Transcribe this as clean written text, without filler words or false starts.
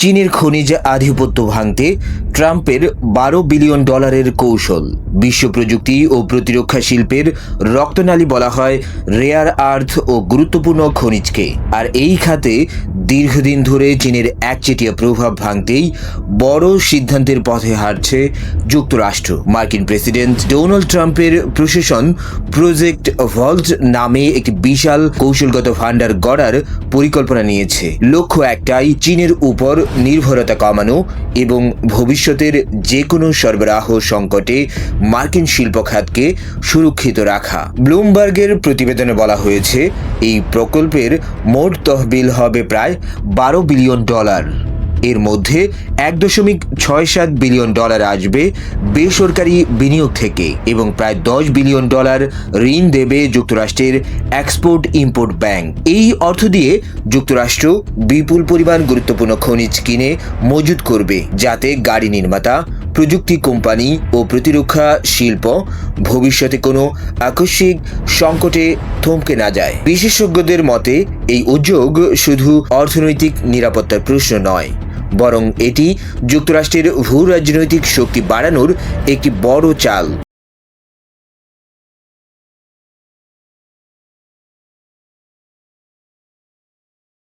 চীনের খনিজ আধিপত্য ভাঙতে ট্রাম্পের $12 বিলিয়ন কৌশল। বিশ্ব প্রযুক্তি ও প্রতিরক্ষা শিল্পের রক্তনালী বলা হয় রেয়ার আর্থ ও গুরুত্বপূর্ণ খনিজকে। আর এই খাতে দীর্ঘদিন ধরে চীনের একচেটিয়া প্রভাব ভাঙতেই বড় সিদ্ধান্তের পথে হাঁটছে যুক্তরাষ্ট্র। মার্কিন প্রেসিডেন্ট ডোনাল্ড ট্রাম্পের প্রশাসন প্রজেক্ট ভল্ট নামে একটি বিশাল কৌশলগত ভান্ডার গড়ার পরিকল্পনা নিয়েছে। লক্ষ্য একটাই, চীনের উপর নির্ভরতা কমানো এবং ভবিষ্যতের যে কোনো সরবরাহ সংকটে মার্কিন শিল্প খাতকে সুরক্ষিত রাখা। ব্লুমবার্গের প্রতিবেদনে বলা হয়েছে এই প্রকল্পের মোট তহবিল হবে প্রায় $12 বিলিয়ন। এর মধ্যে $1.67 বিলিয়ন আসবে বেসরকারি বিনিয়োগ থেকে এবং প্রায় $10 বিলিয়ন ঋণ দেবে যুক্তরাষ্ট্রের এক্সপোর্ট ইম্পোর্ট ব্যাংক। এই অর্থ দিয়ে যুক্তরাষ্ট্র বিপুল পরিমাণ গুরুত্বপূর্ণ খনিজ কিনে মজুত করবে, যাতে গাড়ি নির্মাতা, প্রযুক্তি কোম্পানি ও প্রতিরক্ষা শিল্প ভবিষ্যতে কোনো আকস্মিক সংকটে থমকে না যায়। বিশেষজ্ঞদের মতে এই উদ্যোগ শুধু অর্থনৈতিক নিরাপত্তার প্রশ্ন নয়, বরং এটি যুক্তরাষ্ট্রের ভূ রাজনৈতিক শক্তি বাড়ানোর একটি বড় চাল।